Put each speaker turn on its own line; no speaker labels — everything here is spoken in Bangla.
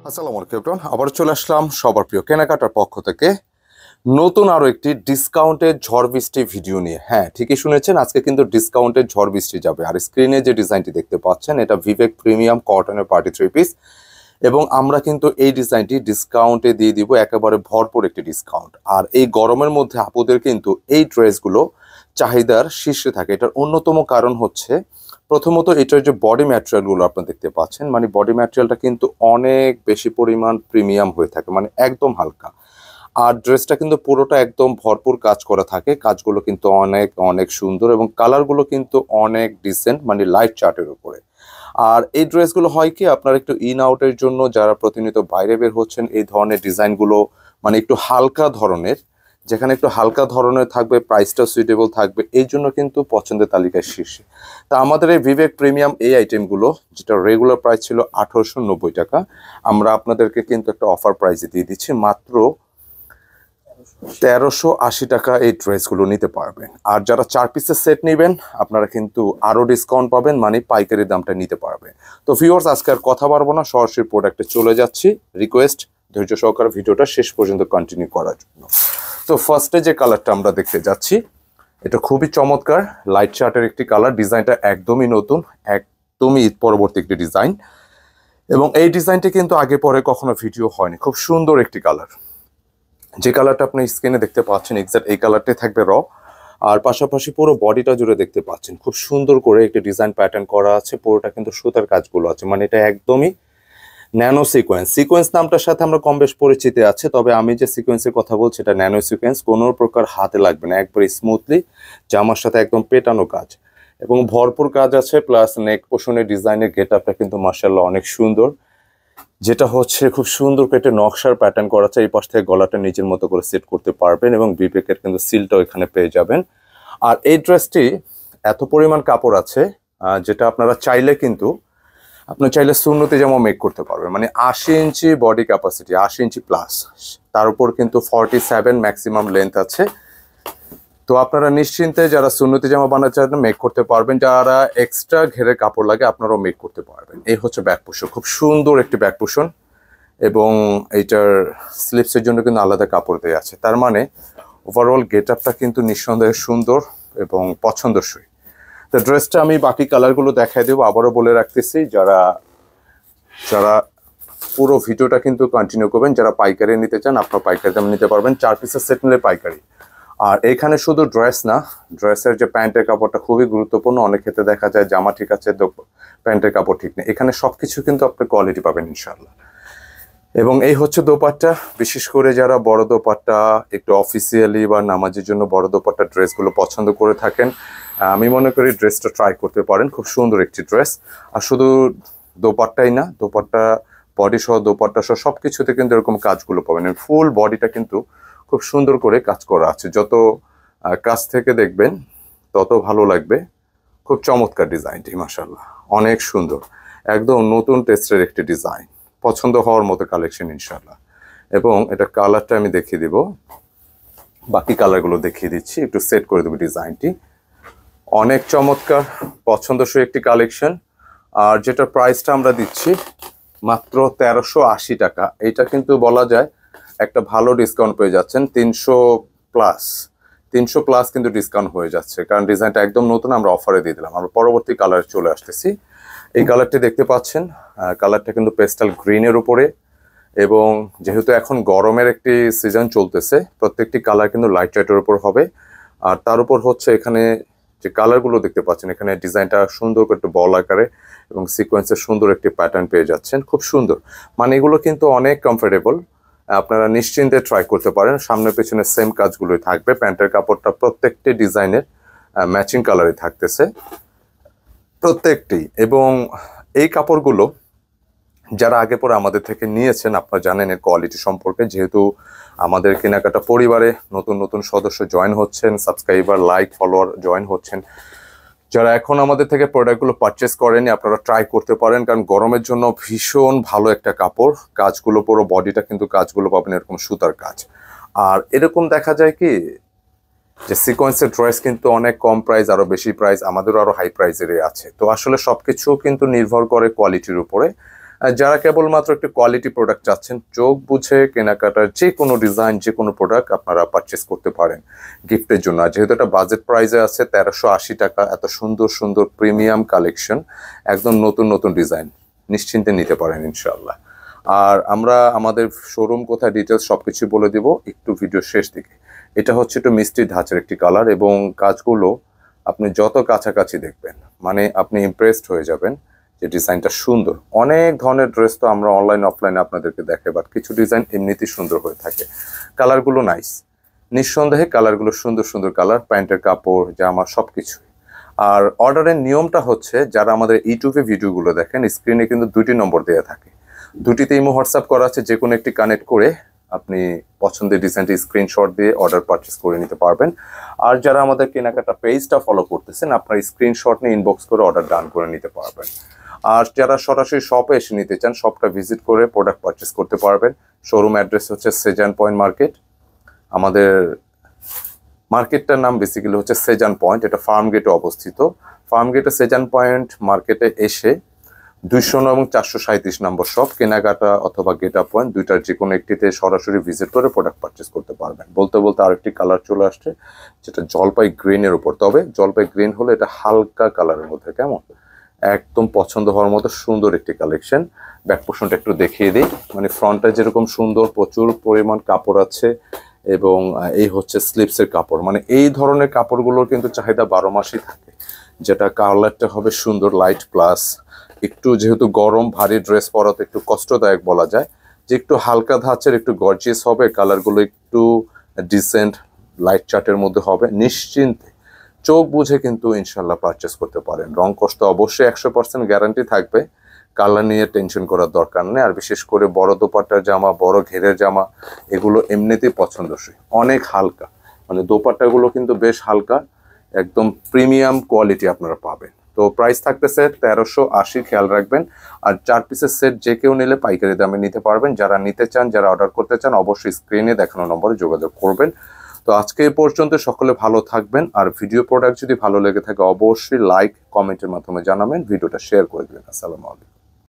আসসালামু আলাইকুম এভরিওয়ান, আবার চলে আসলাম সবার প্রিয় কেনাকাটার পক্ষ থেকে নতুন আরো একটি ডিসকাউন্টের ঝড় বৃষ্টি ভিডিও নিয়ে। হ্যাঁ, ঠিকই শুনেছেন, আজকে কিন্তু ডিসকাউন্টের ঝড় বৃষ্টি যাবে। আর স্ক্রিনে যে ডিজাইনটি দেখতে পাচ্ছেন এটা ভিভেক প্রিমিয়াম কটনের পার্টি থ্রি পিস, এবং আমরা কিন্তু এই ডিজাইনটি ডিসকাউন্টে দিয়ে দিব, একেবারে ভরপুর একটি ডিসকাউন্ট। আর এই গরমের মধ্যে আপুদের কিন্তু এই ড্রেসগুলো চাহিদার শীর্ষে থাকে। এটার অন্যতম কারণ হচ্ছে প্রথমত এটার যে বডি ম্যাটেরিয়ালগুলো আপনারা দেখতে পাচ্ছেন, মানে বডি ম্যাটেরিয়ালটা কিন্তু অনেক বেশি পরিমাণ প্রিমিয়াম হয়ে থাকে, মানে একদম হালকা। আর ড্রেসটা কিন্তু পুরোটা একদম ভরপুর কাজ করা থাকে, কাজগুলো কিন্তু অনেক অনেক সুন্দর এবং কালারগুলো কিন্তু অনেক ডিসেন্ট, মানে লাইট চার্টের উপরে। আর এই ড্রেসগুলো হয় কি, আপনার একটু ইন আউটের জন্য যারা প্রতিনিয়ত বাইরে বের হচ্ছেন, এই ধরনের ডিজাইনগুলো মানে একটু হালকা ধরনের, যেখানে একটু হালকা ধরনের থাকবে, প্রাইসটা সুইটেবল থাকবে, এই জন্য কিন্তু পছন্দের তালিকায় শীর্ষে। তা আমাদের এই ভিভেক প্রিমিয়াম এই আইটেমগুলো, যেটা রেগুলার প্রাইস ছিল 1890 টাকা, আমরা আপনাদেরকে কিন্তু একটা অফার প্রাইসে দিয়ে দিচ্ছি মাত্র 1380 টাকা এই ড্রেসগুলো নিতে পারবেন। আর যারা 4 পিসের সেট নেবেন আপনারা কিন্তু আরও ডিসকাউন্ট পাবেন, মানে পাইকারি দামটা নিতে পারবেন। তো ভিউয়ার্স, আজকে আর কথা বাড়বো না, সরাসরি প্রোডাক্টে চলে যাচ্ছি। রিকোয়েস্ট ধৈর্য সহকারে ভিডিওটা শেষ পর্যন্ত কন্টিনিউ করার জন্য। তো ফার্স্টে যে কালারটা আমরা দেখতে যাচ্ছি, এটা খুবই চমৎকার লাইট চার্টের একটি কালার। ডিজাইনটা একদমই নতুন, একদমই পরবর্তী একটি ডিজাইন, এবং এই ডিজাইনটি কিন্তু আগে পরে কখনো ভিডিও হয়নি। খুব সুন্দর একটি কালার, যে কালারটা আপনি স্ক্রিনে দেখতে পাচ্ছেন এক্সাক্ট এই কালারটাই থাকবে র। আর পাশাপাশি পুরো বডিটা জুড়ে দেখতে পাচ্ছেন খুব সুন্দর করে একটি ডিজাইন প্যাটার্ন করা আছে, পুরোটা কিন্তু সুতার কাজগুলো আছে, মানে এটা একদমই ন্যানো সিকোয়েন্স। সিকোয়েন্স নামটার সাথে আমরা কম বেশ পরিচিতি আছে, তবে আমি যে সিকোয়েন্সের কথা বলছি এটা ন্যানো সিকোয়েন্স, কোনো প্রকার হাতে লাগবে না, একবারে স্মুথলি জামার সাথে একদম পেটানো কাজ এবং ভরপুর কাজ আছে। প্লাস নেক পোর্শনের ডিজাইনের গেট আপটা কিন্তু মাশাআল্লাহ অনেক সুন্দর, যেটা হচ্ছে খুব সুন্দর করে নকশার প্যাটার্ন করা আছে। এই পাশ থেকে গলাটা নিজের মতো করে সেট করতে পারবেন এবং বিবেকের কিন্তু সিলটাও এখানে পেয়ে যাবেন। আর এই ড্রেসটি এত পরিমাণ কাপড় আছে, যেটা আপনারা চাইলে কিন্তু সুন্নতি জামা মেক করতে পারবেন, মানে 80 ইঞ্চি বডি ক্যাপাসিটি, 80 ইঞ্চি প্লাস, তার উপর কিন্তু 47 ম্যাক্সিমাম লেন্থ আছে। তো আপনারা নিশ্চিন্তে যারা সুন্নতি জামা বানাতে চান মেক করতে পারবেন, যারা এক্সট্রা ঘেরে কাপড় লাগে আপনারাও মেক করতে পারবেন। এই হচ্ছে ব্যাক পোর্শন, খুব সুন্দর একটি ব্যাক পোর্শন, এবং এইটার স্লিপসের জন্য কিন্তু আলাদা কাপড় দেওয়া আছে। তার মানে ওভারঅল গেট আপটা কিন্তু নিঃসন্দেহে সুন্দর এবং পছন্দসই। তো ড্রেসটা আমি বাকি কালারগুলো দেখাই দেবো, আবারও বলে রাখতেছি যারা যারা পুরো ভিডিওটা কিন্তু কন্টিনিউ করবেন। যারা পাইকারি নিতে চান আপনারা পাইকারি দাম নিতে পারবেন, 4 পিসের সেট নিলে পাইকারি। আর এখানে শুধু ড্রেস না, ড্রেসের যে প্যান্টের কাপড়টা খুবই গুরুত্বপূর্ণ। অনেক ক্ষেত্রে দেখা যায় জামা ঠিক আছে, প্যান্টের কাপড় ঠিক নেই, এখানে সবকিছু কিন্তু আপনি কোয়ালিটি পাবেন ইনশাল্লাহ। এবং এই হচ্ছে দোপাট্টা, বিশেষ করে যারা বড় দোপাট্টা একটু অফিসিয়ালি বা নামাজের জন্য বড় দোপাট্টা ড্রেসগুলো পছন্দ করে থাকেন, আমি মনে করি ড্রেসটা ট্রাই করতে পারেন। খুব সুন্দর একটি ড্রেস। আর শুধু দোপাট্টাই না, দোপাট্টা বডি সহ দোপাট্টা সহ সব কিছুতে কিন্তু এরকম কাজগুলো পাবেন। ফুল বডিটা কিন্তু খুব সুন্দর করে কাজ করা আছে, যত কাছ থেকে দেখবেন তত ভালো লাগবে। খুব চমৎকার ডিজাইনটি, মাশাআল্লাহ অনেক সুন্দর, একদম নতুন টেস্টের একটি ডিজাইন, পছন্দ হওয়ার মতো কালেকশন ইনশাআল্লাহ। এবং এটা কালারটা আমি দেখিয়ে দিব, বাকি কালারগুলো দেখিয়ে দিচ্ছি, একটু সেট করে দেবো ডিজাইনটি। অনেক চমৎকার পছন্দসই একটি কালেকশন। আর যেটা প্রাইসটা আমরা দিচ্ছি মাত্র 1380 টাকা, এটা কিন্তু বলা যায় একটা ভালো ডিসকাউন্ট পেয়ে যাচ্ছেন। 300 প্লাস কিন্তু ডিসকাউন্ট হয়ে যাচ্ছে, কারণ ডিজাইনটা একদম নতুন, আমরা অফারে দিয়ে দিলাম। আমরা পরবর্তী কালারে চলে আসতেছি। এই কালারটি দেখতে পাচ্ছেন, কালারটা কিন্তু পেস্টাল গ্রিনের উপরে, এবং যেহেতু এখন গরমের একটি সিজন চলতেছে প্রত্যেকটি কালার কিন্তু লাইট লাইটের উপর হবে। আর তার উপর হচ্ছে এখানে যে কালারগুলো দেখতে পাচ্ছেন, এখানে ডিজাইনটা সুন্দর করে একটু বল আকারে এবং সিকোয়েন্সের সুন্দর একটি প্যাটার্ন পেয়ে যাচ্ছেন, খুব সুন্দর। মানে এগুলো কিন্তু অনেক কমফোর্টেবল, আপনারা নিশ্চিন্তে ট্রাই করতে পারেন। সামনে পেছনে সেম কাজগুলোই থাকবে, প্যান্টের কাপড়টা প্রত্যেকটি ডিজাইনের ম্যাচিং কালারই থাকতেছে প্রত্যেকটি। এবং এই কাপড়গুলো যারা আগে পরে আমাদের থেকে নিয়েছেন আপনারা জানেন এর কোয়ালিটি সম্পর্কে, যেহেতু আমাদের কেনাকাটা পরিবারে নতুন নতুন সদস্য জয়েন হচ্ছেন, সাবস্ক্রাইবার লাইক ফলোয়ার জয়েন হচ্ছেন। যারা এখন আমাদের থেকে প্রোডাক্টগুলো পারচেস করেনি আপনারা ট্রাই করতে পারেন, কারণ গরমের জন্য ভীষণ ভালো একটা কাপড়। কাজগুলো পুরো বডিটা কিন্তু কাজগুলো পাবেন এরকম সুতার কাজ। আর এরকম দেখা যায় কি যে সিকোয়েন্সের ড্রেস কিন্তু অনেক কম প্রাইস, আরও বেশি প্রাইস, আমাদেরও আরও হাই প্রাইসেরই আছে। তো আসলে সব কিছু কিন্তু নির্ভর করে কোয়ালিটির উপরে। যারা কেবলমাত্র একটু কোয়ালিটি প্রোডাক্ট চাচ্ছেন, চোখ বুঝে কেনাকাটার যে কোনো ডিজাইন, যে কোনো প্রোডাক্ট আপনারা পারচেস করতে পারেন গিফটের জন্য। আর যেহেতু এটা বাজেট প্রাইসে আছে 1380 টাকা, এত সুন্দর সুন্দর প্রিমিয়াম কালেকশন, একদম নতুন নতুন ডিজাইন, নিশ্চিন্তে নিতে পারেন ইনশাআল্লাহ। আর আমরা আমাদের শোরুম কোথায় ডিটেলস সবকিছু বলে দিব একটু ভিডিও শেষ দিকে। এটা হচ্ছে একটু মিষ্টি ধাঁচের একটি কালার, এবং কাজগুলো আপনি যত কাছাকাছি দেখবেন মানে আপনি ইমপ্রেসড হয়ে যাবেন যে ডিজাইনটা সুন্দর। অনেক ধরনের ড্রেস তো আমরা অনলাইন অফলাইনে আপনাদেরকে দেখাই, বাট কিছু ডিজাইন এমনিতেই সুন্দর হয়ে থাকে। কালারগুলো নাইস, নিঃসন্দেহে কালারগুলো সুন্দর সুন্দর কালার, প্যান্টের কাপড়, জামা সব কিছু। আর অর্ডারের নিয়মটা হচ্ছে, যারা আমাদের ইউটিউবে ভিডিওগুলো দেখেন, স্ক্রিনে কিন্তু 2টি নম্বর দেওয়া থাকে, 2টিতে ইমো হোয়াটসঅ্যাপ করা আছে, যে কোনো একটি কানেক্ট করে আপনি পছন্দের ডিজাইনটি স্ক্রিনশট দিয়ে অর্ডার পারচেস করে নিতে পারবেন। আর যারা আমাদের কেনাকাটা পেজটা ফলো করতেছেন, আপনার স্ক্রিনশট নিয়ে ইনবক্স করে অর্ডার ডান করে নিতে পারবেন। আর যারা সরাসরি শপে এসে নিতে চান, শপটা ভিজিট করে প্রোডাক্ট পারচেস করতে পারবেন। শোরুম অ্যাড্রেস হচ্ছে সেজান পয়েন্ট মার্কেট। আমাদের মার্কেটটার নাম বেসিক্যালি হচ্ছে সেজান পয়েন্ট, এটা ফার্ম গেটে অবস্থিত। ফার্ম গেটে সেজান পয়েন্ট মার্কেটে এসে 209 এবং 437 নম্বর শপ, কেনাকাটা অথবা গেট আপ পয়েন্ট, দুইটার যে কোনো একটিতে সরাসরি ভিজিট করে প্রোডাক্ট পারচেস করতে পারবেন। বলতে বলতে আরেকটি কালার চলে আসছে, যেটা জলপাই গ্রিনের উপর। তবে জলপাই গ্রিন হলে এটা হালকা কালারের মধ্যে, কেমন একদম পছন্দ হওয়ার মতো সুন্দর একটি কালেকশন। ব্যাক পোর্শনটা একটু দেখিয়ে দিই, মানে ফ্রন্টটা যেরকম সুন্দর, প্রচুর পরিমাণ কাপড় আছে, এবং এই হচ্ছে স্লিপসের কাপড়। মানে এই ধরনের কাপড়গুলোর কিন্তু চাহিদা 12 মাসই থাকে, যেটা কালারটা হবে সুন্দর লাইট, প্লাস একটু যেহেতু গরম ভারী ড্রেস পরাতে একটু কষ্টদায়ক বলা যায়, যে একটু হালকা ধাঁচের, একটু গর্জিয়াস হবে, কালারগুলো একটু ডিসেন্ট লাইট চার্টের মধ্যে হবে। নিশ্চিন্তে চোখ বুঝে কিন্তু ইনশাল্লাহ পারচেস করতে পারেন। রং কষ্ট অবশ্যই 100% গ্যারান্টি থাকবে, কালার নিয়ে টেনশন করার দরকার নেই। আর বিশেষ করে বড় দোপাট্টার জামা, বড় ঘেরের জামা, এগুলো এমনিতেই পছন্দসই, অনেক হালকা, মানে দোপাট্টাগুলো কিন্তু বেশ হালকা, একদম প্রিমিয়াম কোয়ালিটি আপনারা পাবেন। তো প্রাইস থাকতেছে 1380, খেয়াল রাখবেন। আর 4 পিসের সেট যে কেউ নিলে পাইকারি দামে নিতে পারবেন। যারা নিতে চান, যারা অর্ডার করতে চান, অবশ্যই স্ক্রিনে দেখানো নম্বরে যোগাযোগ করবেন। তো আজকে এই পর্যন্ত, সকলে ভালো থাকবেন। আর ভিডিও প্রোডাক্ট যদি ভালো লেগে থাকে, অবশ্যই লাইক কমেন্টের মাধ্যমে জানাবেন, ভিডিওটা শেয়ার করে দেবেন। আসসালামু আলাইকুম।